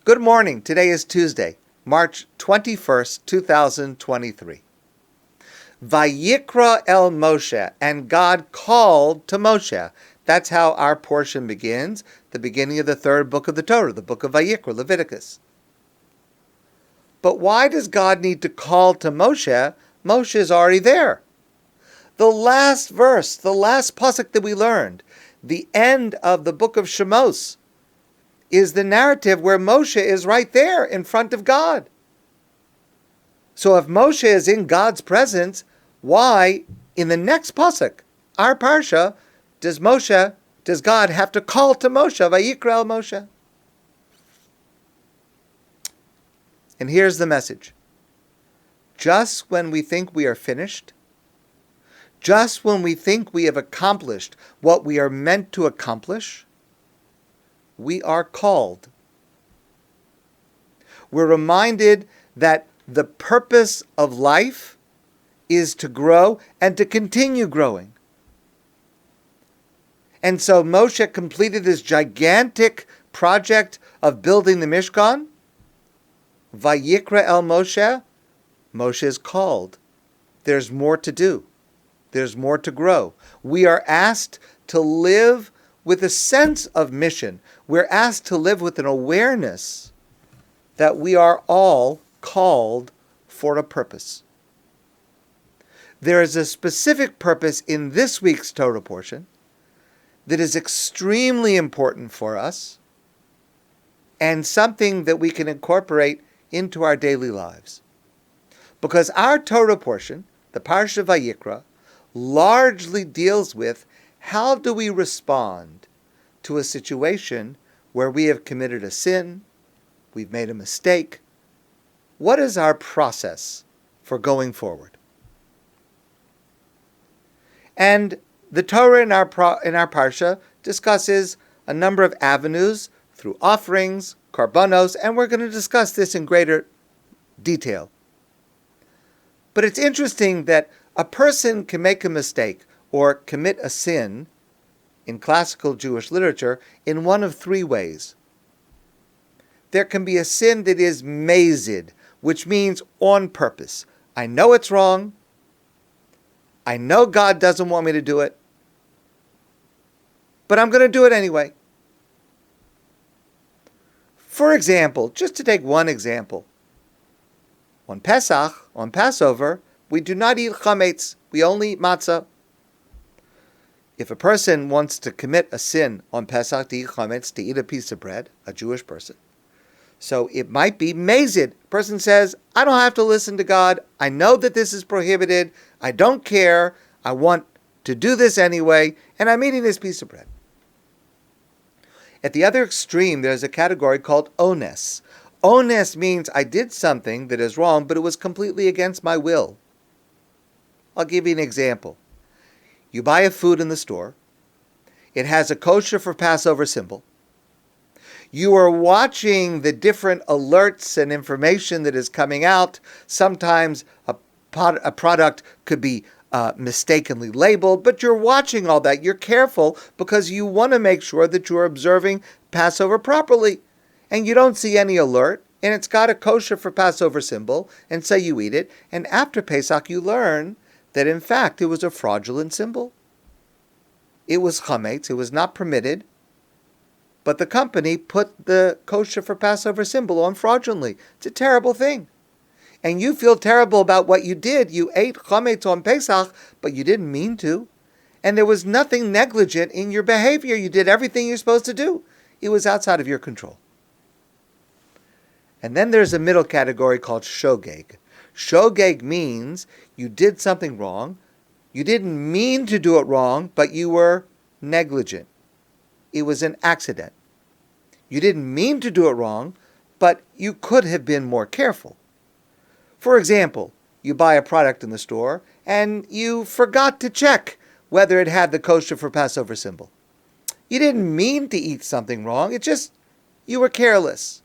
Good morning. Today is Tuesday, March 21st, 2023. VaYikra el Moshe, and God called to Moshe. That's how our portion begins, the beginning of the third book of the Torah, the book of VaYikra, Leviticus. But why does God need to call to Moshe? Moshe is already there. The last verse, the last pasuk that we learned, the end of the book of Shemos, is the narrative where Moshe is right there in front of God. So if Moshe is in God's presence, why, in the next pasuk, our parsha, does God have to call to Moshe, VaYikra el Moshe? And here's the message. Just when we think we are finished, just when we think we have accomplished what we are meant to accomplish, we are called. We're reminded that the purpose of life is to grow and to continue growing. And so Moshe completed this gigantic project of building the Mishkan. VaYikra el Moshe, Moshe is called. There's more to do. There's more to grow. We are asked to live with a sense of mission. We're asked to live with an awareness that we are all called for a purpose. There is a specific purpose in this week's Torah portion that is extremely important for us and something that we can incorporate into our daily lives. Because our Torah portion, the Parsha of VaYikra, largely deals with how do we respond to a situation where we have committed a sin, we've made a mistake. What is our process for going forward? And the Torah in our parsha discusses a number of avenues through offerings, karbanos, and we're going to discuss this in greater detail. But it's interesting that a person can make a mistake or commit a sin in classical Jewish literature in one of three ways. There can be a sin that is mazid, which means on purpose. I know it's wrong. I know God doesn't want me to do it, but I'm going to do it anyway. For example, just to take one example, on Pesach, on Passover, we do not eat chametz, we only eat matzah. If a person wants to commit a sin on Pesach to eat chametz, to eat a piece of bread, a Jewish person, so it might be mazid. A person says, I don't have to listen to God. I know that this is prohibited. I don't care. I want to do this anyway, and I'm eating this piece of bread. At the other extreme, there's a category called ones. Ones means I did something that is wrong, but it was completely against my will. I'll give you an example. You buy a food in the store. It has a kosher for Passover symbol. You are watching the different alerts and information that is coming out. Sometimes a product could be mistakenly labeled, but you're watching all that. You're careful because you want to make sure that you're observing Passover properly. And you don't see any alert, and it's got a kosher for Passover symbol, and so you eat it. And after Pesach, you learn that in fact it was a fraudulent symbol. It was chametz, it was not permitted, but the company put the kosher for Passover symbol on fraudulently. It's a terrible thing. And you feel terrible about what you did. You ate chametz on Pesach, but you didn't mean to. And there was nothing negligent in your behavior. You did everything you're supposed to do. It was outside of your control. And then there's a middle category called shogeg. Shogeg means you did something wrong. You didn't mean to do it wrong, but you were negligent. It was an accident. You didn't mean to do it wrong, but you could have been more careful. For example, you buy a product in the store and you forgot to check whether it had the kosher for Passover symbol. You didn't mean to eat something wrong, it just, you were careless.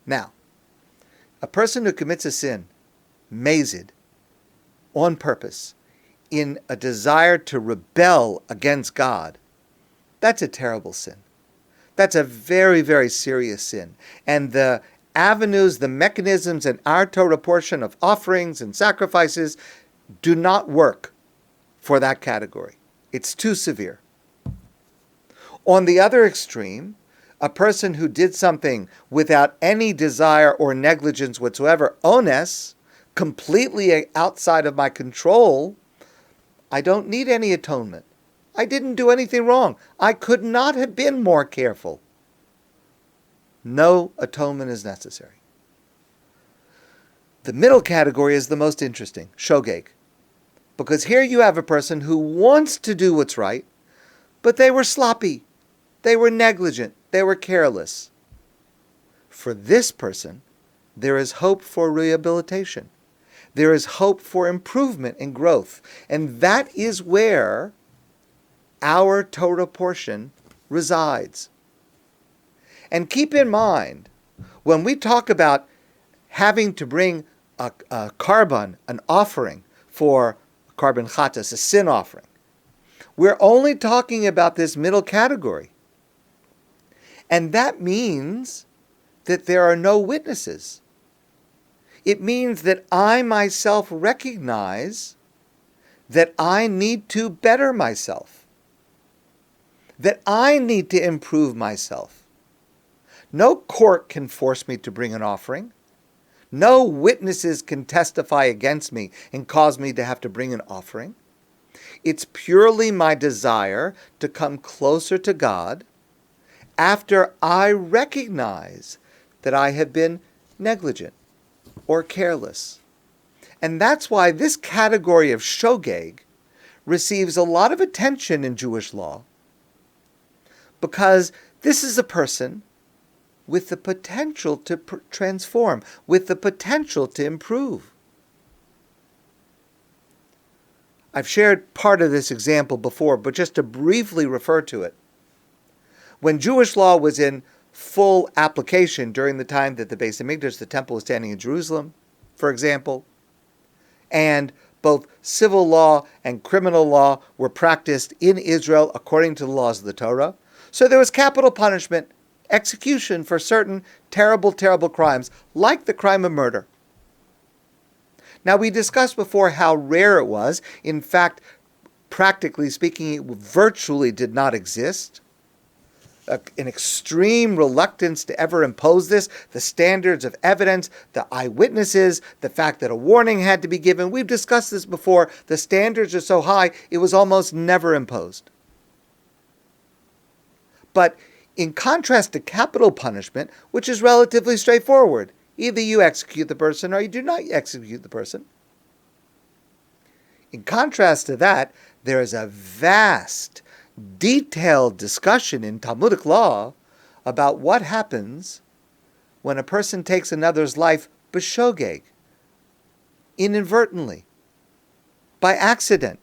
Now, a person who commits a sin, mazid, on purpose, in a desire to rebel against God, that's a terrible sin. That's a very, very serious sin. And the avenues, the mechanisms in our Torah portion of offerings and sacrifices do not work for that category. It's too severe. On the other extreme, a person who did something without any desire or negligence whatsoever, ones, completely outside of my control, I don't need any atonement. I didn't do anything wrong. I could not have been more careful. No atonement is necessary. The middle category is the most interesting, shogeg. Because here you have a person who wants to do what's right, but they were sloppy, they were negligent, they were careless. For this person, there is hope for rehabilitation. There is hope for improvement and growth. And that is where our Torah portion resides. And keep in mind, when we talk about having to bring a carbon, an offering for carbon chatas, a sin offering, we're only talking about this middle category. And that means that there are no witnesses. It means that I myself recognize that I need to better myself, that I need to improve myself. No court can force me to bring an offering. No witnesses can testify against me and cause me to have to bring an offering. It's purely my desire to come closer to God after I recognize that I have been negligent or careless. And that's why this category of shogeg receives a lot of attention in Jewish law, because this is a person with the potential to transform, with the potential to improve. I've shared part of this example before, but just to briefly refer to it. When Jewish law was in full application during the time that the Beis Hamikdash, the temple, was standing in Jerusalem, for example, and both civil law and criminal law were practiced in Israel according to the laws of the Torah, so there was capital punishment, execution for certain terrible, terrible crimes, like the crime of murder. Now, we discussed before how rare it was. In fact, practically speaking, it virtually did not exist. An extreme reluctance to ever impose this, the standards of evidence, the eyewitnesses, the fact that a warning had to be given. We've discussed this before. The standards are so high, it was almost never imposed. But in contrast to capital punishment, which is relatively straightforward, either you execute the person or you do not execute the person. In contrast to that, there is a vast, detailed discussion in Talmudic law about what happens when a person takes another's life b'shogeg, inadvertently, by accident.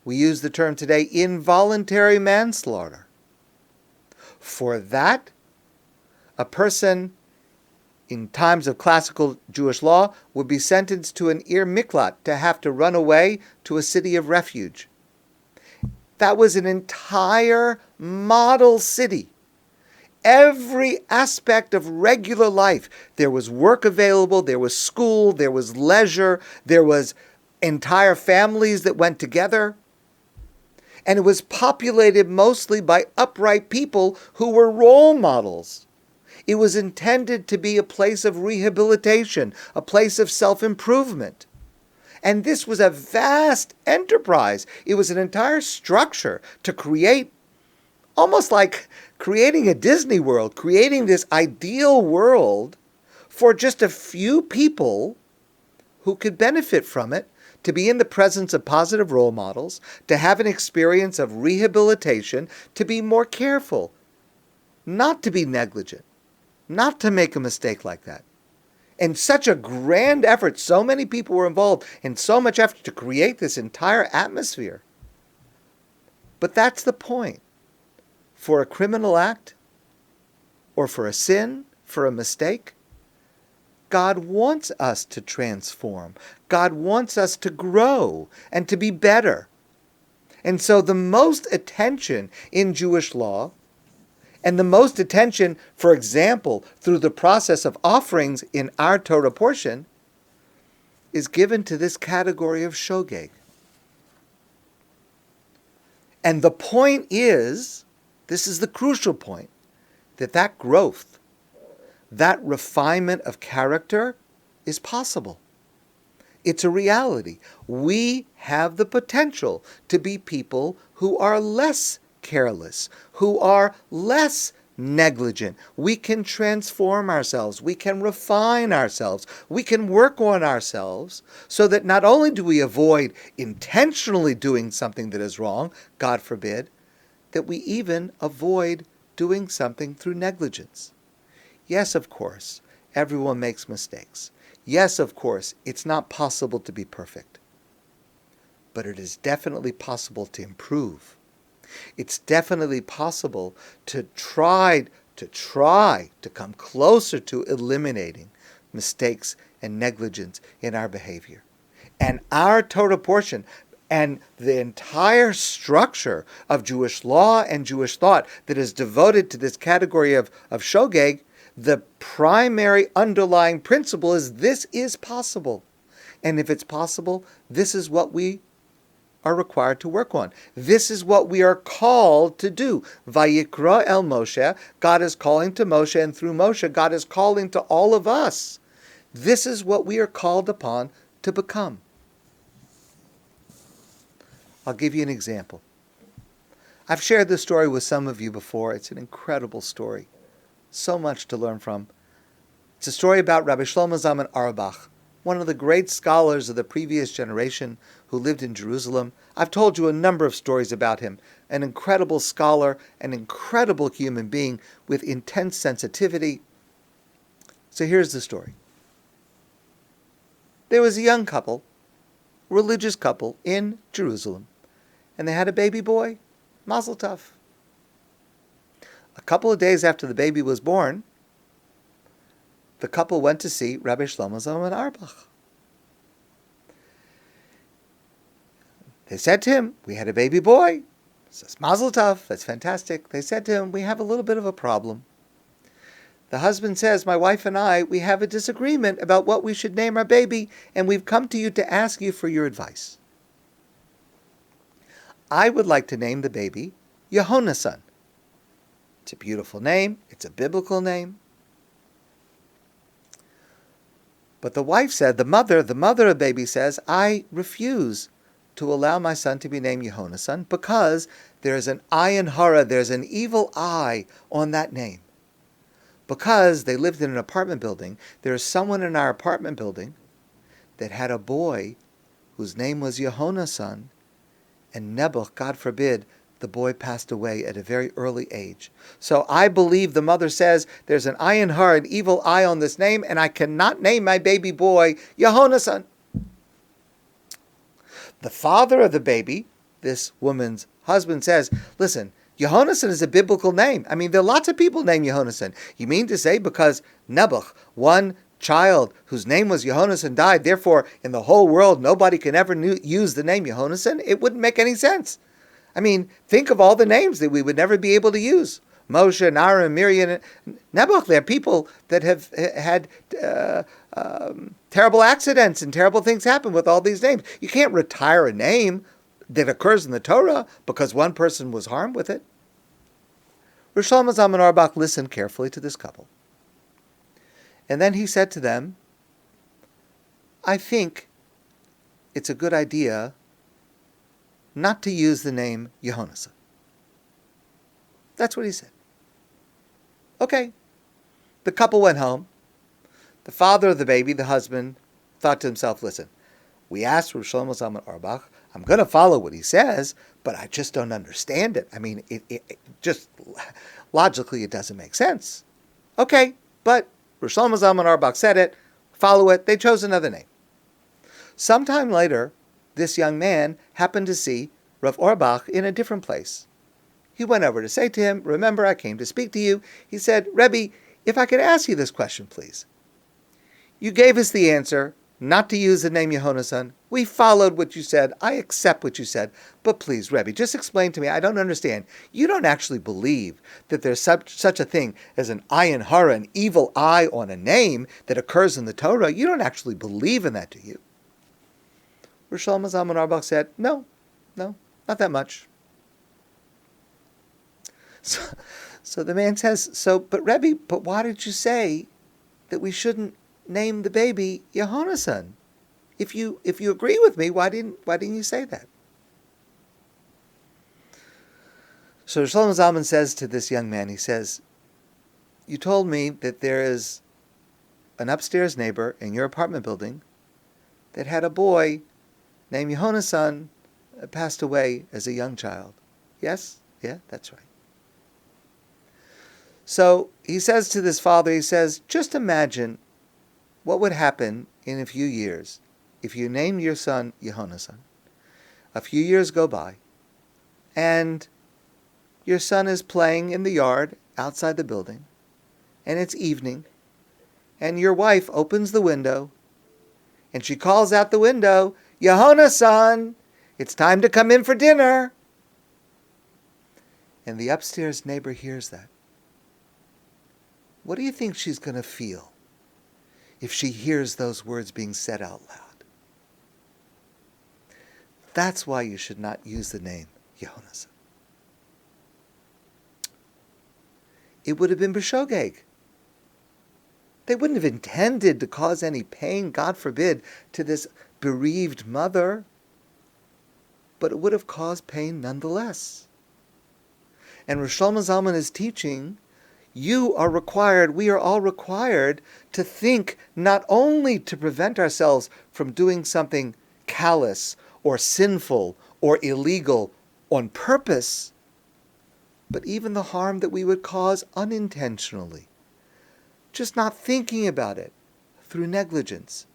We use the term today involuntary manslaughter. For that, a person in times of classical Jewish law would be sentenced to an ir miklat, to have to run away to a city of refuge. That was an entire model city. Every aspect of regular life. There was work available, there was school, there was leisure, there was entire families that went together. And it was populated mostly by upright people who were role models. It was intended to be a place of rehabilitation, a place of self-improvement. And this was a vast enterprise. It was an entire structure to create, almost like creating a Disney World, creating this ideal world for just a few people who could benefit from it, to be in the presence of positive role models, to have an experience of rehabilitation, to be more careful, not to be negligent, not to make a mistake like that. And such a grand effort, so many people were involved, and so much effort to create this entire atmosphere. But that's the point. For a criminal act, or for a sin, for a mistake, God wants us to transform. God wants us to grow and to be better. And so the most attention in Jewish law, and the most attention, for example, through the process of offerings in our Torah portion, is given to this category of shogeg. And the point is, this is the crucial point, that growth, that refinement of character is possible. It's a reality. We have the potential to be people who are less careless, who are less negligent. We can transform ourselves. We can refine ourselves. We can work on ourselves so that not only do we avoid intentionally doing something that is wrong, God forbid, that we even avoid doing something through negligence. Yes, of course, everyone makes mistakes. Yes, of course, it's not possible to be perfect. But it is definitely possible to improve. It's definitely possible to try to come closer to eliminating mistakes and negligence in our behavior. And our Torah portion and the entire structure of Jewish law and Jewish thought that is devoted to this category of shogeg, the primary underlying principle is this is possible. And if it's possible, this is what we are required to work on. This is what we are called to do. VaYikra el Moshe, God is calling to Moshe, and through Moshe, God is calling to all of us. This is what we are called upon to become. I'll give you an example. I've shared this story with some of you before. It's an incredible story. So much to learn from. It's a story about Rabbi Shlomo Zalman Aurbach, one of the great scholars of the previous generation who lived in Jerusalem. I've told you a number of stories about him. An incredible scholar, an incredible human being with intense sensitivity. So here's the story. There was a young couple, religious couple in Jerusalem, and they had a baby boy, Mazel Tov. A couple of days after the baby was born, the couple went to see Rabbi Shlomo Zalman Aurbach. They said to him, "We had a baby boy." He says, "Mazel Tov, that's fantastic." They said to him, "We have a little bit of a problem." The husband says, "My wife and I, we have a disagreement about what we should name our baby, and we've come to you to ask you for your advice. I would like to name the baby Yehonasan. It's a beautiful name. It's a biblical name." But the wife said, the mother of the baby says, "I refuse to allow my son to be named Yehonasan because there's an ayin hara, there's an evil eye on that name. Because they lived in an apartment building, there's someone in our apartment building that had a boy whose name was Yehonasan, and Nebuch, God forbid, the boy passed away at a very early age. So I believe," the mother says, "there's an ayin hara, an evil eye on this name, and I cannot name my baby boy Yehonasan." The father of the baby, this woman's husband, says, "Listen, Yehonasan is a biblical name. I mean, there are lots of people named Yehonasan. You mean to say because Nebuch, one child whose name was Yehonasan, died, therefore in the whole world nobody can ever use the name Yehonasan? It wouldn't make any sense. I mean, think of all the names that we would never be able to use. Moshe and Aaron, Miriam, and Nebuch. They're people that have had terrible accidents and terrible things happen with all these names. You can't retire a name that occurs in the Torah because one person was harmed with it." Rabbi Shlomo Zalman Auerbach listened carefully to this couple. And then he said to them, "I think it's a good idea not to use the name Yehonasan." That's what he said. Okay. The couple went home. The father of the baby, the husband, thought to himself, "Listen, we asked Rabbi Shlomo Zalman Auerbach. I'm going to follow what he says, but I just don't understand it. I mean, it just logically it doesn't make sense." Okay, but Rabbi Shlomo Zalman Auerbach said it, follow it. They chose another name. Sometime later, this young man happened to see Rav Auerbach in a different place. He went over to say to him, "Remember, I came to speak to you." He said, "Rebbe, if I could ask you this question, please. You gave us the answer not to use the name Yehonasan. We followed what you said. I accept what you said. But please, Rebbe, just explain to me. I don't understand. You don't actually believe that there's such a thing as an ayin hara, an evil eye on a name that occurs in the Torah. You don't actually believe in that, do you? Rabbi Shlomo Zalman Aurbach said, no, not that much. So the man says, but Rebbe, but why did you say that we shouldn't name the baby Yehonasan? If you agree with me, why didn't you say that? So Shlomo Zalman says to this young man, he says, you told me that there is an upstairs neighbor in your apartment building that had a boy named Yehonasan passed away as a young child. Yes? Yeah, that's right. So he says to this father, he says, just imagine what would happen in a few years if you named your son Yehonasan. A few years go by, and your son is playing in the yard outside the building, and it's evening, and your wife opens the window, and she calls out the window, Yehonasan, it's time to come in for dinner. And the upstairs neighbor hears that. What do you think she's going to feel if she hears those words being said out loud? That's why you should not use the name Yehonasan. It would have been b'shogeg. They wouldn't have intended to cause any pain, God forbid, to this bereaved mother, but it would have caused pain nonetheless. And Rabbi Shlomo Zalman is teaching, we are all required to think not only to prevent ourselves from doing something callous or sinful or illegal on purpose, but even the harm that we would cause unintentionally. Just not thinking about it through negligence.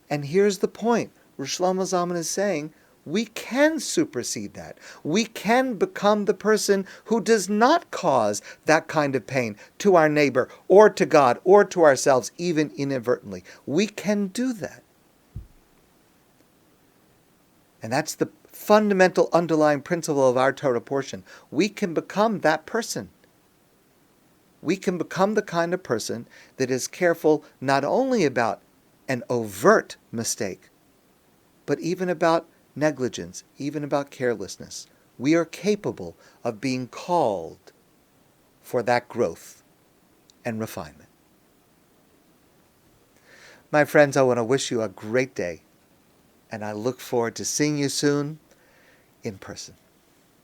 And here's the point. Rabbi Shlomo Zalman is saying, we can supersede that. We can become the person who does not cause that kind of pain to our neighbor or to God or to ourselves, even inadvertently. We can do that. And that's the fundamental underlying principle of our Torah portion. We can become that person. We can become the kind of person that is careful not only about an overt mistake, but even about negligence, even about carelessness. We are capable of being called for that growth and refinement. My friends, I want to wish you a great day, and I look forward to seeing you soon in person.